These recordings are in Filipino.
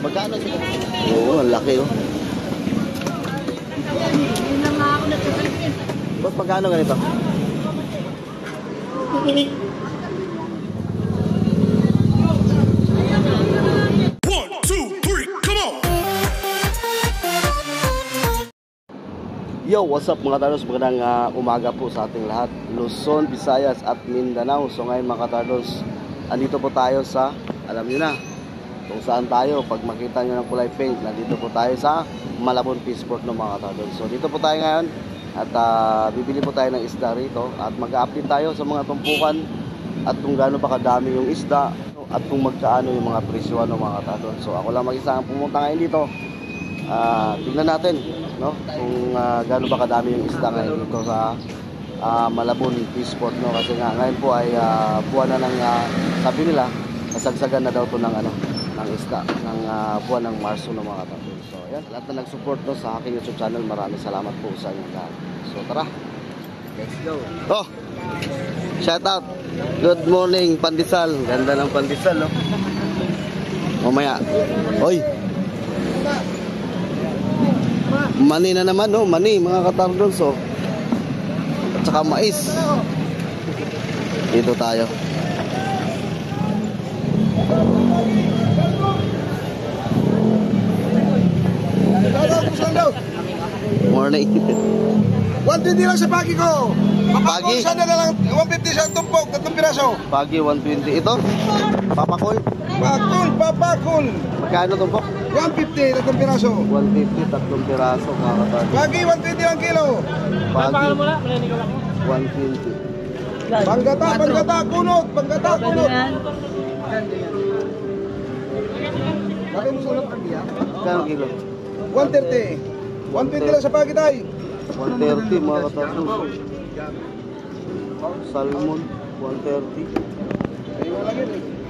Magkano siya? Oo, ang laki oh. Hindi na nga ako nagsasalipin. Ba't magkano ganito? Yo, what's up mga Tardos? Magandang umaga po sa ating lahat, Luzon, Visayas at Mindanao. So ngayon mga Tardos, andito po tayo sa, alam niyo na kung saan tayo. Pag makita nyo ng kulay pink, nandito po tayo sa Malabon Fishport no mga Tardos. So dito po tayo ngayon at bibili po tayo ng isda rito. At mag-update tayo sa mga tumpukan at kung gaano pa kadami yung isda at kung magkaano yung mga presyo no mga Tardos. So ako lang mag-isa ang pumunta ngayon dito. Tignan natin no kung gaano ba kadami yung isda ngayon dito sa Malabon Fishport no, kasi nga ngayon po ay buwan na ng sabi nila nasagsagan na daw to ng ng isda ng buwan ng Marso no mga kapatid. So ayan, lahat na nag-support no sa aking YouTube channel, maraming salamat po sa inyo lahat. So tara, let's go. Oh, shout out, good morning Pandesal, ganda ng Pandesal no. Mamaya oy, mani na naman no, mani mga Katardos oh. At saka mais. Dito tayo. Morning. 120 lang sa pagi ko. Pagi? Sana na lang 150 sa tumpok, 3 piraso. Pagi 120 ito. Papakol. Papakol. Magkano tumpok? 150 3 piraso. 150 tatlong piraso mga Katardos. Pagi 120 lang kilo. Pagi 120. Panggata kunot. Bakit mo sulat ang biya? Magkano kilo? 130. 120 lang sa pagi tayo. 130 mga Katardos. Salmon 130.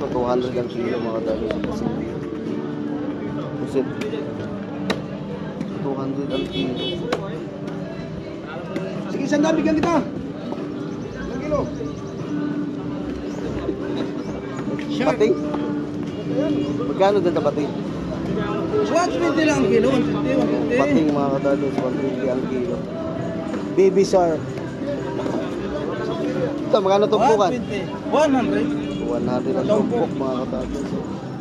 So 200 ang kilo mga Katardos. Pusit 200 ang kilo. Sige, sandal, bigyan kita. 1 kilo. Pating? Magkano din na pating? 120 lang ang kilo, 150. Pating mga Katardos, 120 ang kilo. Baby shark. Ito, magkano tumpukan? 100. 100 ang tumpok mga Katardos.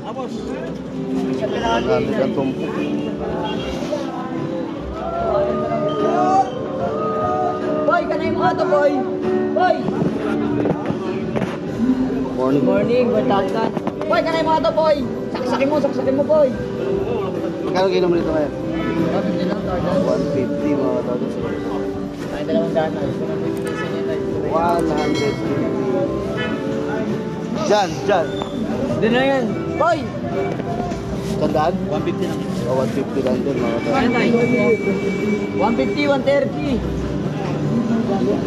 100 ang tumpok. Boy, kanay mo ito, boy. Boy. Morning. Morning, good afternoon. Boy, kanay mo ito, boy. Saksakin mo, boy. Magkano kilo mo nito ngayon? 150 lang, Tardas. 150 mga Katardos. Ay, 200. 150. Diyan. Doon na yan. Boy! Tandaan? 150 lang. 150 lang din mga Katardos. Ano tayo? 150, 130.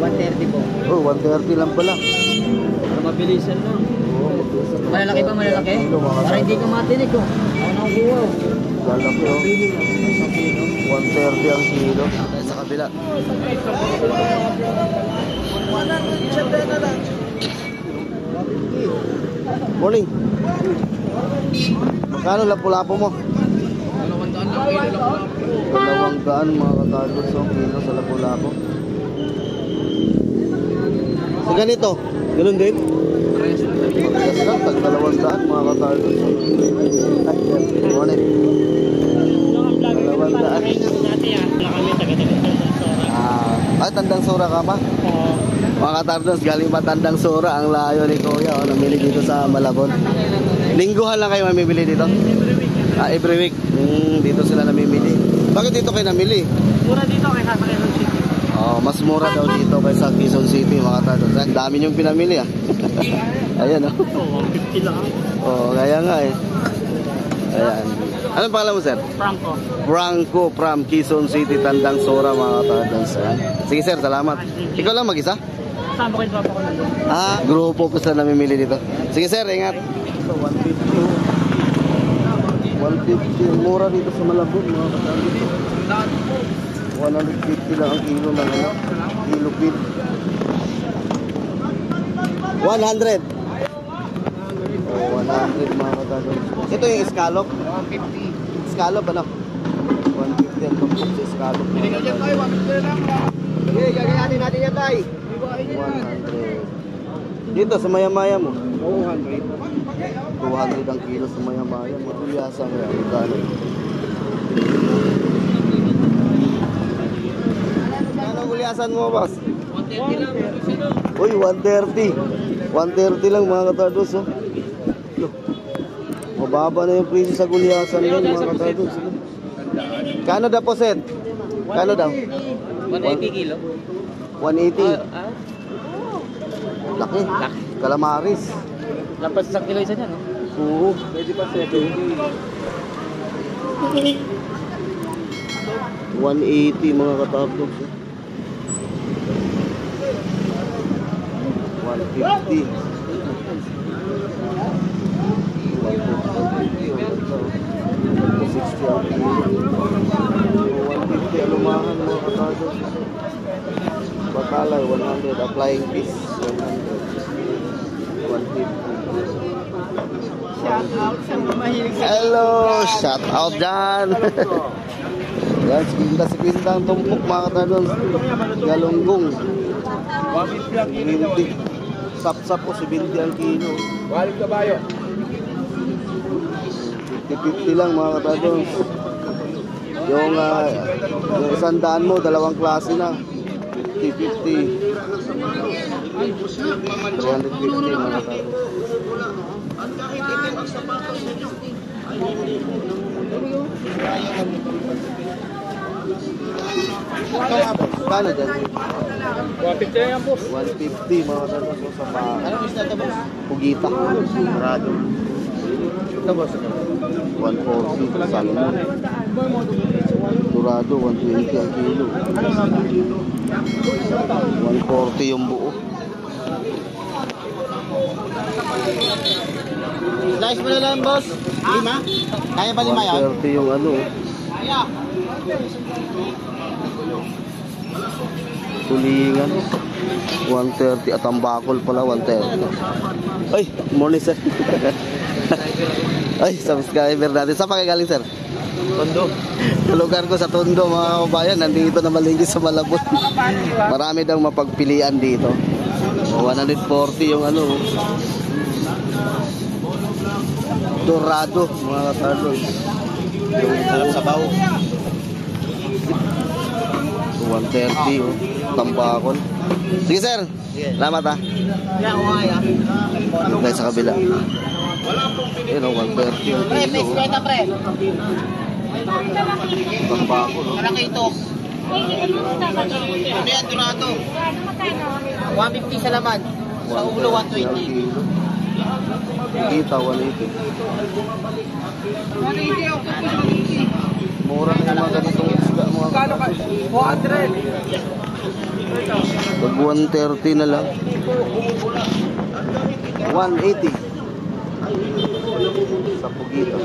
130 po. Oh, 130 lang pala. Para mabilisan na. Oo, Malalaki pa, malalaki? Para hindi ka matinig ko. Ako na kuha. lalaki oh. 130 ang kilo. Sa kabila. Morning. Magkano lapu-lapo mo? 200 mga Katardos ang kilo sa lapu-lapo. So ganito, ganun din? Parehas lang, tag 200 mga Katardos. Morning. 200. Ay, Tandang Sora ka pa? Mga Katardos, galing pa Tandang Sora ang layo ni Kuya. Namili dito sa Malabon. Lingguhan lang kayo mamimili dito? Every week. Dito sila namimili. Bakit dito kayo namili? Mura dito kaysa sa Quezon City. Mas mura daw dito kaysa Quezon City mga Katardos. Ang dami niyong pinamili Ayan oh. 150 lang. Kaya nga eh. Ayan. Anong pangalan mo, sir? Franco from Quezon City, Tandang Sora mga Katardos. Sige sir, salamat. Ikaw lang mag-isa? Kasama ko yung papa ko na. Grupo po sila namimili dito. Sige sir, ingat. 150. Mura dito sa Malabon mga Katardos. 150 lang ang kilo ng kilo feed. 100. 100 mga katadors. Ito yung scallop. 150. Scallop ano? 150 ang tumpok sa scallop. Binigyan dyan tayo, 150 lang. Sige, gagayatin natin yan tayo. 100. Dito sa maya-maya mo. 200. 200 ang kilo sa maya-maya. Matulyasan mo yan. Magkano? Ano ulyasan mo, boss? 130 lang. Uy, 130. 130 lang mga katardos. Oh. Look. Mababa na yung presyo sa gulyasan yan mga katardos. Kano deposit? Kano daw? 180 kilo. 180. Laki. Calamaris. Lampas sa kilo isa dyan, no? Oo. Pwede pa 70. 180 mga katardos. 150. 160 ang kilo. 150 alumahan mga katardos. Batalay 100. Applying piece 100. 150. Shout out sa mga mahilig sa Hello! Shout out dyan! Yan, si Quinta ang tumpok mga katardos. Galunggong 150 ang kilo. 20. Sap-sap po si 20 ang kilo. Waling kabayo. 50-50 lang mga katardos. Yung isang daan mo, dalawang klase na. 50-50. 350 mga katardos. Kano dyan? 150 yan, boss. 150 mga katardos sa paa. Anong isda ito, boss? Pugita. Dorado. Ito, boss. 140 salmon. Dorado 120 ang kilo. 140 yung buo. Slice mo na lang, boss. 5? Kaya ba 5 yan? 130 yung ano. Tulingan. 130 at ang bakol pala 130. Ay, morning sir. Ay, subscriber natin. Saan pa kayo galing sir? Tondo. Sa lugar ko sa Tondo mga kabayan. Nandito na malingki sa Malabon. Marami daw mapagpilian dito. 140 yung ano. Dorado mga katardos. Sarap sa bawo. 130 oh. Tambakol. Sige sir. Salamat ha. Kaya ko nga yan. Tayo sa kabila. Yun oh, 130 yung Pre, kilo. please, kwenta pre. Tambakol oh. Malaki ito. Ano yan, Dorado? 150 sa laman. Sa ulo, 120. kilo. Kita 180. Mura na yung mga ganitong isda mga Kano ka? 400. Pag 130 na lang. 180. Sa Pugita.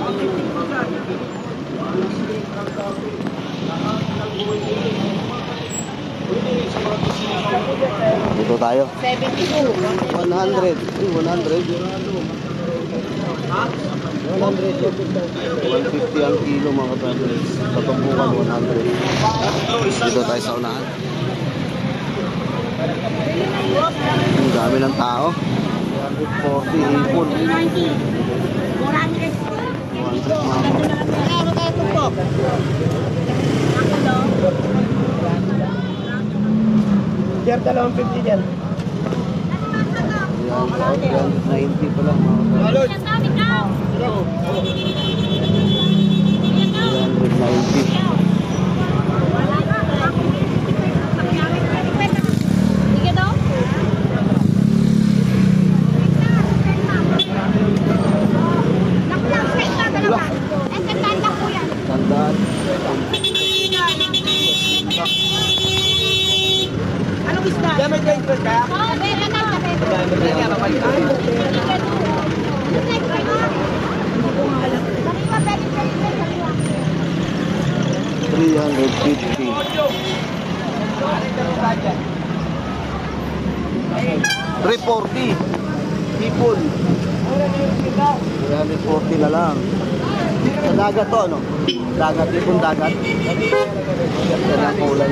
Dito tayo. 72. 100. 100. 150 ang kilo mga katabers. Tatumbukan 100. Dito tayo sa unahan. Ang dami ng tao. 140 hipon. 100 Ano tayo tumpok? Diyan, 250 dyan. Yan, 90 pa lang mga katabers. 390. Tandaan. Anong isda? Diyan, may drink ka? $350. 340. Hipon. 340 na lang. Sa dagat to, ano? Dagat, tipong dagat. Ganda ng kulay.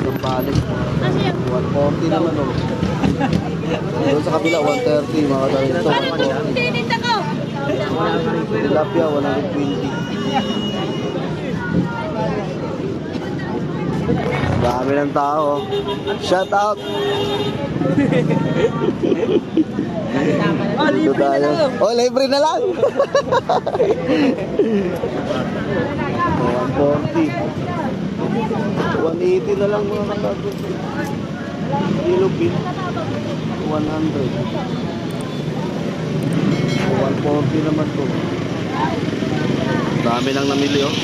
Yung balik. 140 naman, oh. Doon sa kabila, 130, mga tarito. Tilapia, 120. Dami ng tao. Shout out. Dito tayo. Oh, libre na lang. 140. 180 na lang mga katago. Ilupin. 100. 140 naman to. Dami nang namili, oh.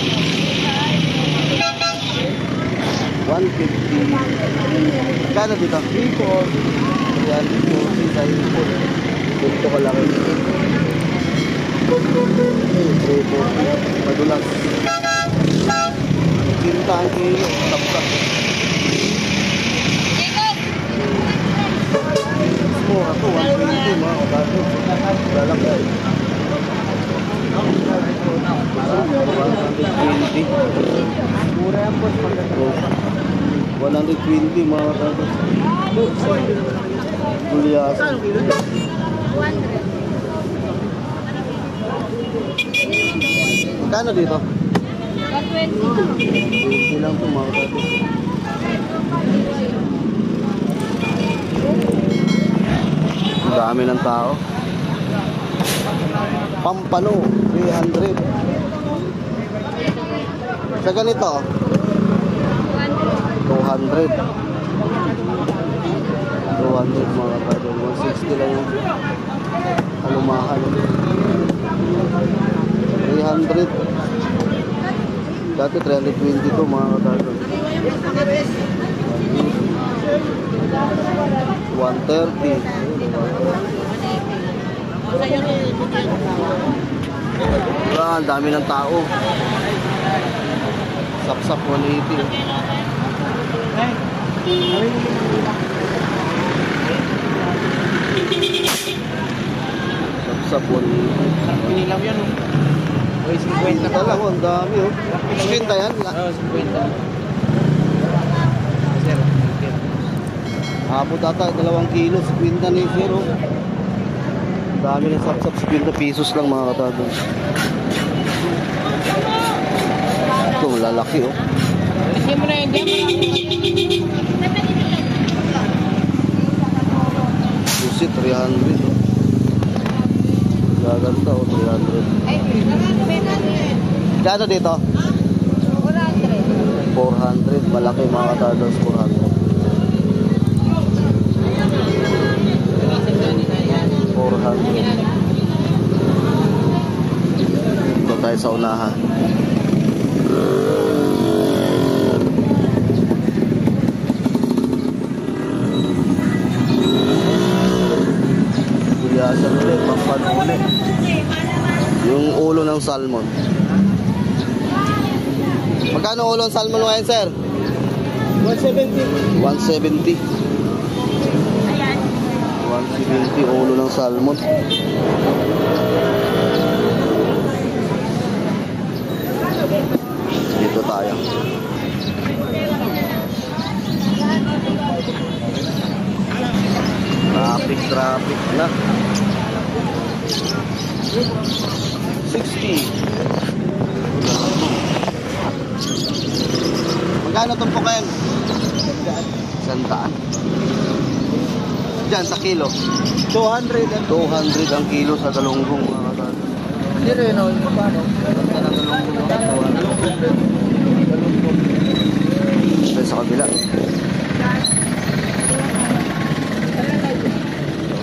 150. Kano dito? 340 sa import. Dito ko lang. 340. Madulas. Kinta ang kilo. Tapos. Oh, ako 120 mga kabato. Lalaki. 120 mga kabato. Kulyasan. 100. Kano dito? 120. 20 lang po mga kabato. Ang dami ng tao. Pampano, 300. Sa ganito, 200. 200 mga kadol. 160 lang yung alumahan. 300. Dati 320 to mga kadol. 130. Ang dami ng tao. Sapsap 180. Sapsap 180. Pinilaw yan, oh. Uy, 50 ka lang. Ang dami, oh. 50 yan? Oo, 50. Sir, Apo tata, 2 kilo, 50 na yung zero. Dami ng sapsap, 50 pesos lang mga katado. Ito, lalaki, oh. Kasi mo na yun, Susi, 300. Oh. Gaganda, oh, 300. Kano dito? 400. Malaki mga katado, 400. 400. Ito tayo sa unahan. Kuyasan ulit, pampan ulit. Yung ulo ng salmon. Magkano ulo ng salmon ngayon, sir? 170. 170. 170 ulo ng salmon. Dito tayo. Traffic na. 60. Magkano itong puken? 100. Diyan sa kilo. 200. 200 ang kilo sa Dalunggong mga katado. Hindi rin, no? Paano? Ganda ng Dalunggong. Tayo sa kabila.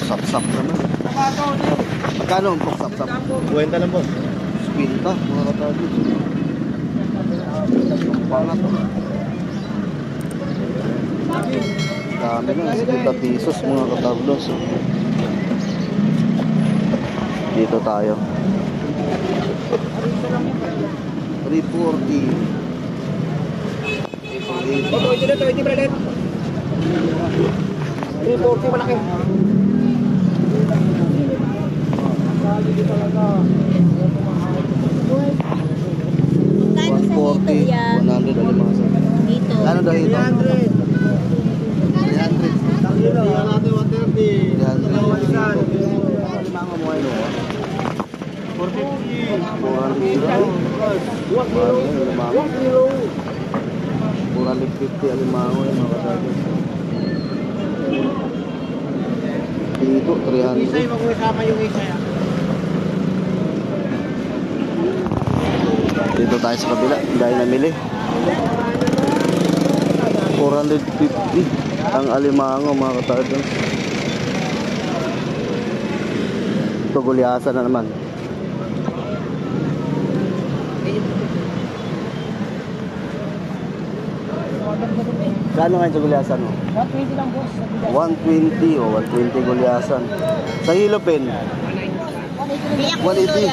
Sap-sap naman. Magkano ang sap-sap? 20 lang po. Spinta, mga katado. Pangat. Dami na, 50 pesos mga katablos. Dito tayo. 340. Ito, ito, brother. 340 malaki. Magkano sa hito 140, yan? 100 alimango. Dito. Ano daw ito? 450 alimango yung mga kasagos. Dito, 300. Isa yung mag-usama yung isa yan. Dito tayo sa kabila, dahil namili. 450 ang alimango mga kasagos. Ito gulyasan na naman. Kano ngayon sa gulyasan mo? 120 lang boss. 120 o 120 gulyasan. Sa hilopin? 180.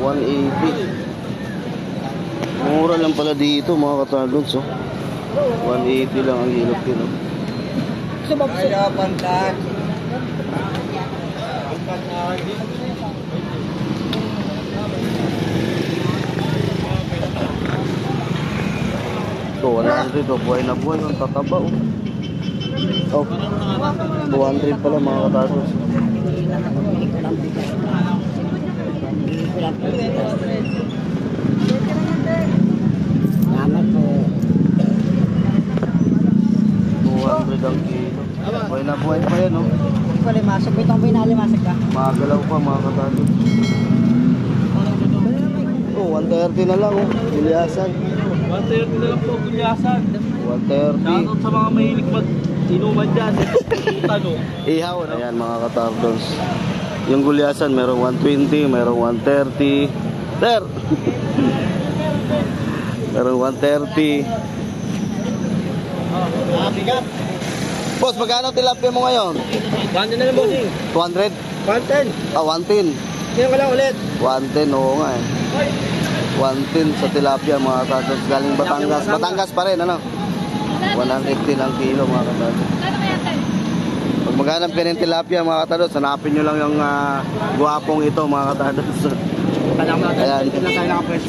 180. Mura lang pala dito mga katardods, oh. 180 lang ang hilopin, oh. Ayaw, pantan. Ito, 100, oh. Buhay na buhay, ang tataba, oh. Oh, 200 pala mga katardods. Salamat po. 200 ang kilo. Buhay na buhay pa yan, oh. Palimasok. Itong pinalimasok ka. Magalaw pa mga katardods. Oh, 130 na lang, oh. Gulyasan. 130 na lang po, gulyasan. 130. Shoutout sa mga mahilig mag-inuman dyan. Tanong. Ihaw na. Ayan mga katardods. Yung gulyasan merong 120, merong 130. Sir! Merong 130. Bigat. Boss, magkano tilapia mo ngayon? 110 na lang bossing. 200? 110. Ah, 110. Ngayon ka lang ulit. 110, oo nga eh. 110 sa tilapia mga katardods. Galing Batangas. Batangas pa rin, ano? 150 ng kilo mga katardods. Pag maghanap ka ng tilapia mga katardods, hanapin nyo lang yung guwapong ito mga katardods. Ayan,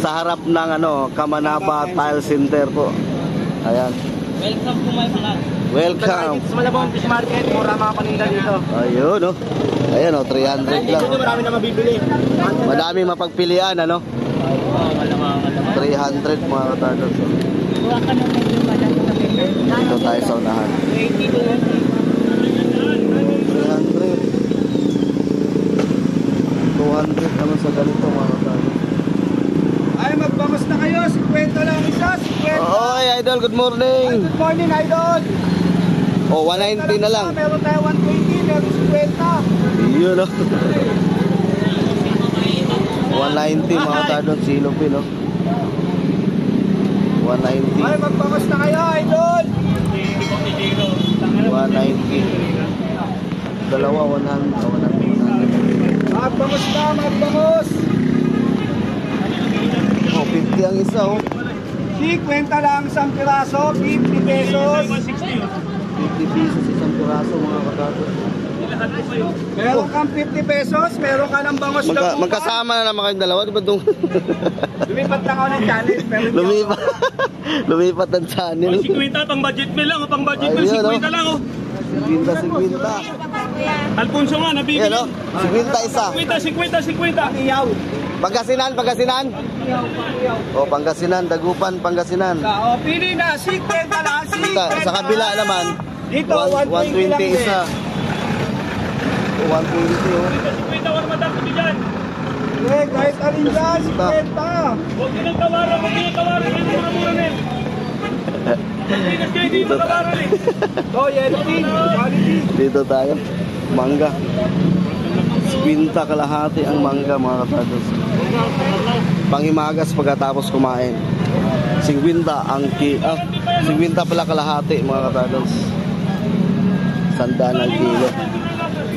sa harap ng Kamanaba Tile Center po. Ayan. Welcome to my vlog. Welcome. Sa Malabon Fish Market, mura mga paninda dito. Ayun, oh. Ayan, oh, 300 lang. Dito marami na mabibili. Madami mapagpilian, ano? 300 mga katardods. Buwa ka nung medyo madami sa pepper. Dito tayo sa unahan. 200 naman sa ganito mga katardods. Ay, magbangas na kayo. 50 lang isa. 50. Oy, idol, good morning. Good morning, idol. Oh, 190 na lang. Meron tayo 120, meron 50. Yun, oh. 190 mga katardods, silopin, oh. 190. Ay, magbangas na kayo, idol. 190. Dalawa, 100. Magbangas na, magbangas. Oh, 50 ang isa, oh. 50 lang isang piraso, 50 pesos. 50 pesos isang piraso mga katardods. Meron kang 50 pesos, meron ka ng bangos na buka. Magkasama na naman kayong dalawa, di ba dong? Lumipat lang ako ng channel. Pero Lumipat. Lumipat ang channel. 50 pang budget meal lang, pang budget meal, Ayun, 50 lang oh. 50. Alfonso nga, nabibili. Yan, oh. 50 isa. 50. Iyaw. Pangasinan. Oh, Pangasinan, Dagupan, Pangasinan. O, pili na, 50 lang, 50. Sa kabila naman, Dito, 120 lang 120 isa. Oh, 120, oh. 50 war madam kami dyan. Eh, kahit alin dyan, 50. Huwag din ang tawaran, mura-mura na yun. Pagkinas kayo, hindi mo tawaran eh. Oh, yellow pin, quality. Dito tayo. Mangga. 50 kalahati ang mangga mga katardods. Pangimagas pagkatapos kumain. 50 pala kalahati mga katardods. 100 ang kilo.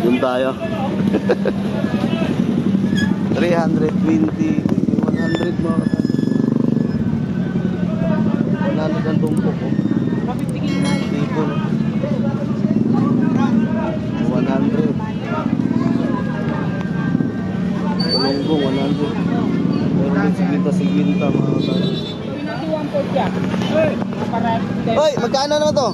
Yun tayo. 320, 100 mga katardods. 100 ang tumpok, oh. Tipo, no? 100. magkano naman to?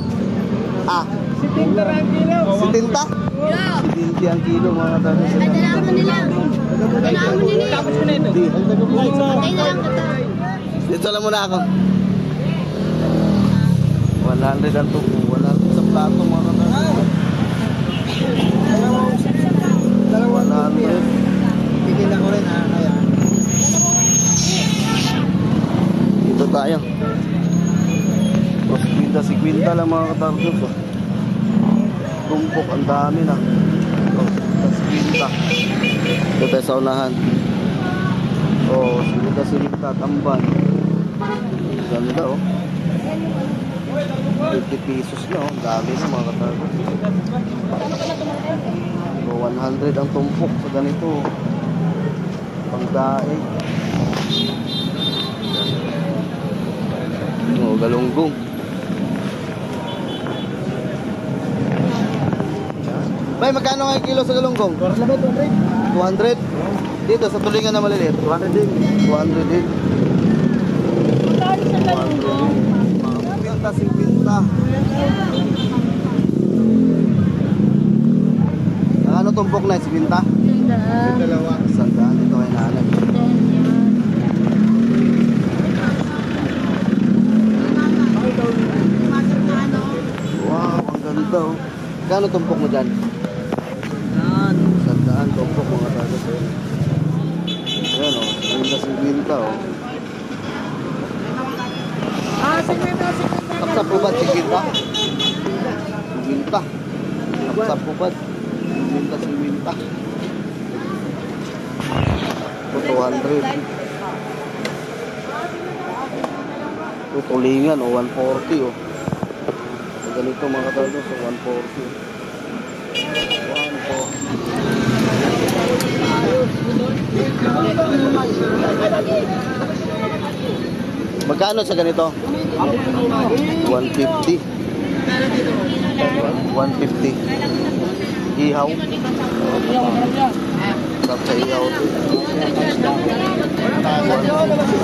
Ah, 70 ang kilo. 70? 70 ang kilo mga katardos. Dala mo nila. Dala mo nila. Tapos ko na ito. Hindi. Patay na lang kita. Dito lang muna ako. 100 ang tubo. 100 sa plato mga katardos. 100. Titignan ko rin kaya. Dito tayo. Kita si Quinta lang mga katardos. Oh. Tumpok, ang dami na. Si Quinta. Ito tayo sa unahan. Oh, si Quinta, tamban. Ganda oh. 50 pesos na oh. Dami na mga katardos. So, 100 ang tumpok sa ganito. Pangdaing. Oh, galunggong. Bay, magkano nga kilo sa galunggong? 200. Dito sa tulingan na maliliit. 200 din. 200 din. Magkano sa galunggong? Pinta, 50. Ano tumpok na? 50? Dalawa. Sandaan dito kay nanay. Wow, ang ganda oh. Kano tumpok mo dyan? Sandaan tumpok mga tagas eh. Ayan oh, 50 oh. Kapsap po ba? 50? 50. Kapsap po ba? 50. Ito 200. Ito tulingan o 140 oh. Ganito mga katardos so 140. 140. Magkano sa ganito? 150. 150. Ihaw. Sarap sa ihaw.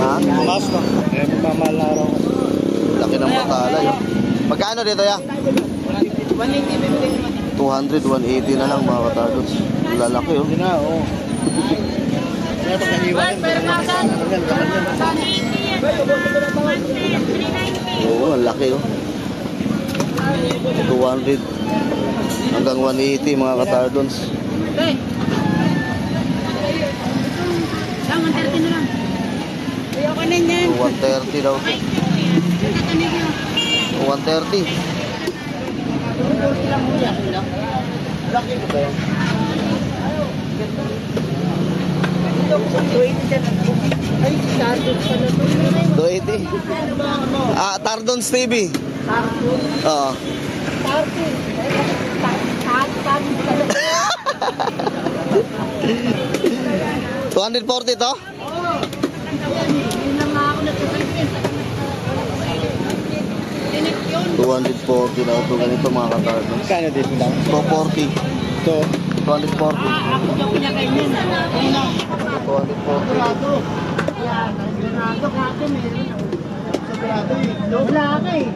Ha? Mas na. Eh, mamalaro. Laki ng matalay. Oh. Magkano dito ya? 200, 180 na lang mga katardos. Lalaki oh. Hindi na, oo. Kaya pagkaiwan. Oo, ang laki oh. 200 hanggang 180 mga katardons. Lang, 130 na lang. Ayoko na yan. 130 daw. 130. Ay, Tardon pala to. 280. Ah, Tardons TV. Oo. Tardon. Tardon pala. 240 to? Yun lang nga ako natutunin. 240 daw ito ganito mga katardons. Kano dito lang? 240. Ito. 240. Ako daw pinakainin. 240. Yan, sigurado ka ate, meron ako. Sigurado eh. Wala ka eh.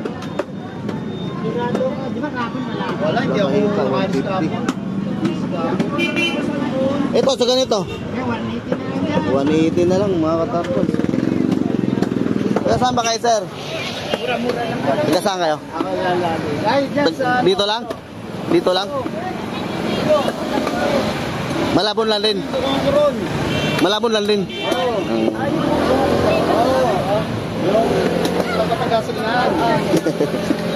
Sigurado ka, di ba kapon wala ka? Wala, hindi ako kumalis kapon. Ito sa ganito. Eh, 180 na lang yan. 180 na lang mga katardons. Taga saan ba kayo sir? Mura-mura lang. Taga saan kayo? Ako lalali. Ay, dyan sa... Dito lang? Dito lang? Malabon lang din. Kuron. Malabon lang din. Oo. Oo. Yung pagkapagasolinahan.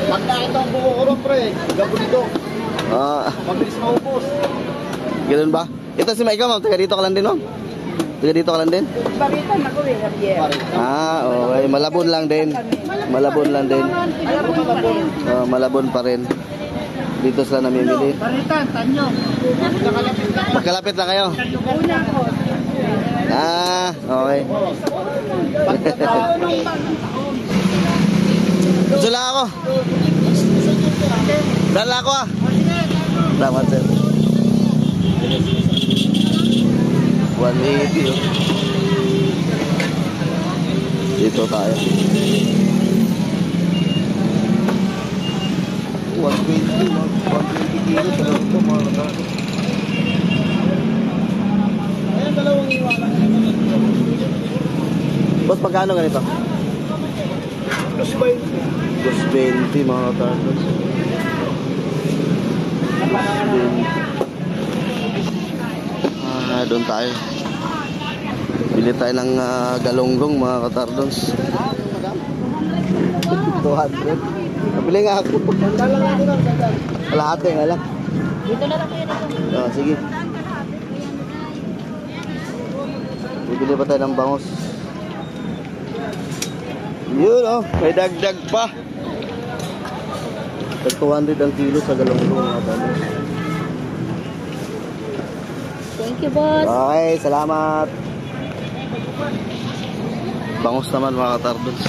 Pagka ito ang bukukuron pre, gabunido. Ah, Mabilis maubos. ganoon ba? Ito si Maika, ma'am. Taga dito ka lang din, ma'am. Taga dito ka lang din. Baritan ako eh, Javier. Ah, okay. Malabon lang din. Malabon lang din. Malabon pa rin. Dito sila namimili. Baritan, Tanyo. Magkalapit lang kayo. Una ko. Ah, okay. Sula ako. Dala ako ah. Salamat sir. 180 oh. Dito tayo. 120 kilos sa ganito mga katardos. Ayan, dalawang iwala. Boss, pagkano ganito? 220 mga katardos. Doon tayo. Bili tayo ng galonggong mga katardos. 200. Nabili nga ako. Kalahati nga lang. Dito na lang kayo dito. Sige. Bibili pa tayo ng bangos. Yun may dagdag pa. 200 ang kilo sa galonggong mga katardos. Thank you, boss. Okay, salamat. Bangus naman mga katardos.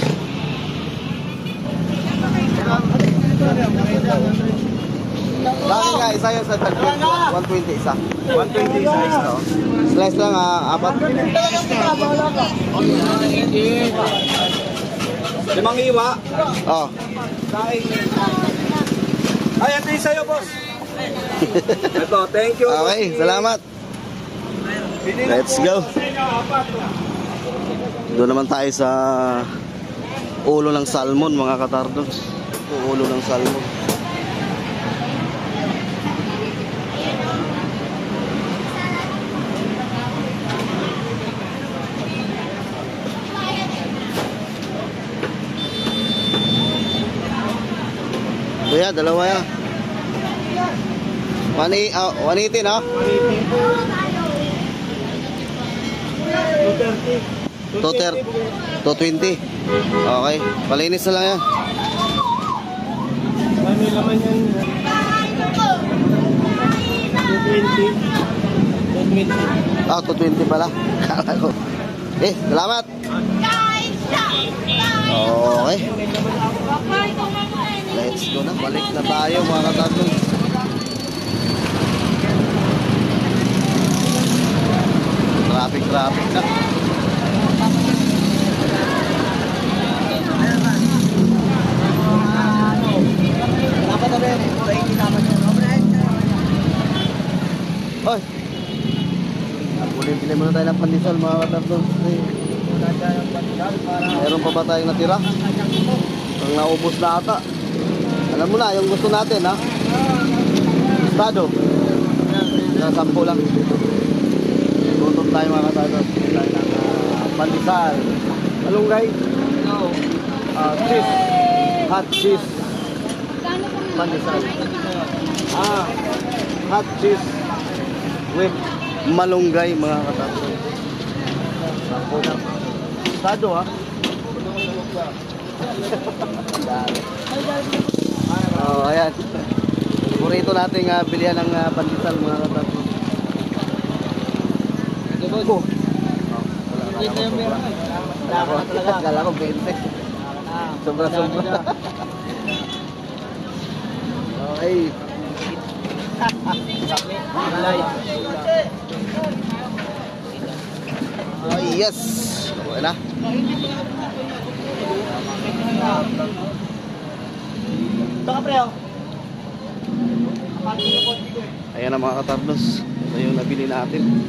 Bakit nga isa yun sa 120 isa? 120 size. Slice lang 4. 5 iwa. Oh. Ay, ito yung sa'yo, boss. Ito, thank you. Okay, salamat. Let's go. Doon naman tayo sa ulo ng salmon mga katardos. Ulo ng salmon. Kuya, dalawa yan. 180 no? 220. Okay, palinis na lang yan. May laman yan. 220. 220 pala. Kala ko. Salamat. Okay. Let's go na. Balik na tayo mga katardos. Traffic na. Hoy. Bili muna tayo ng pandesal mga katardos. Meron pa ba tayong natira? Ang naubos na ata. Alam mo na, yung gusto natin ha. Estado. 10 lang. Tutup tayo mga katardos. Bili tayo ng pandesal. Malunggay. Cheese. Hot cheese. Pandesal. Hot cheese with malunggay mga katardos. 10 lang. Estado ha. Ayan. Burrito nating bilihan ng pandesal mga katardos. Kala ko 20. Sobra-sobra. Okay. Yes. Okay na. Ito ka, pre. Ayan na mga katardos. Ito yung nabili natin.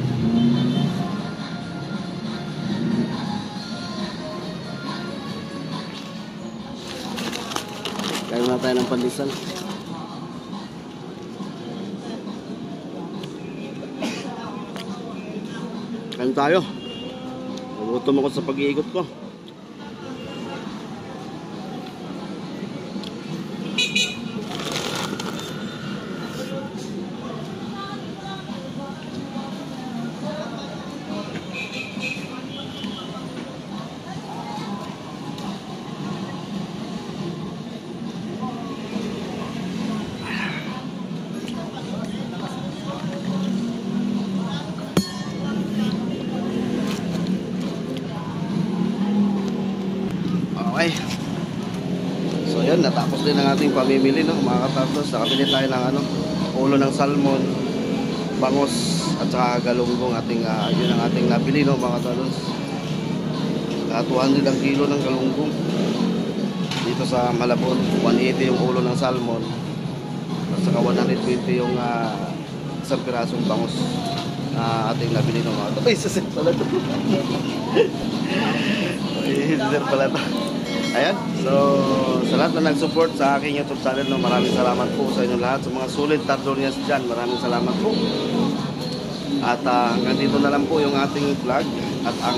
Kaya na tayo ng pandesal. Kain tayo. Nagutom ako sa pag-iikot ko. Okay. So yun, natapos din ang ating pamimili, no, mga katardos. Nakabili tayo ng ulo ng salmon, bangos at saka galunggong. Yun ang ating nabili, no, mga katardos. 200 ang kilo ng galunggong dito sa Malabon. 180 yung ulo ng salmon, At saka 120 yung isang pirasong bangus na ating nabili ng mga ito. Ay, sasir pala ito. Ay, sasir pala ito. Ayan, so sa lahat na nag-support sa aking YouTube channel, no, maraming salamat po sa inyo lahat. Sa mga sulit Tardonias dyan, maraming salamat po. At hanggang dito na lang po yung ating vlog at ang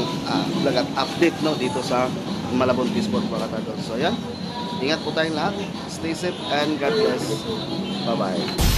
vlog at update, no, dito sa Malabon Peaceport mga Tardons. So ayan, ingat po tayong lahat. Stay safe and God bless. Bye-bye.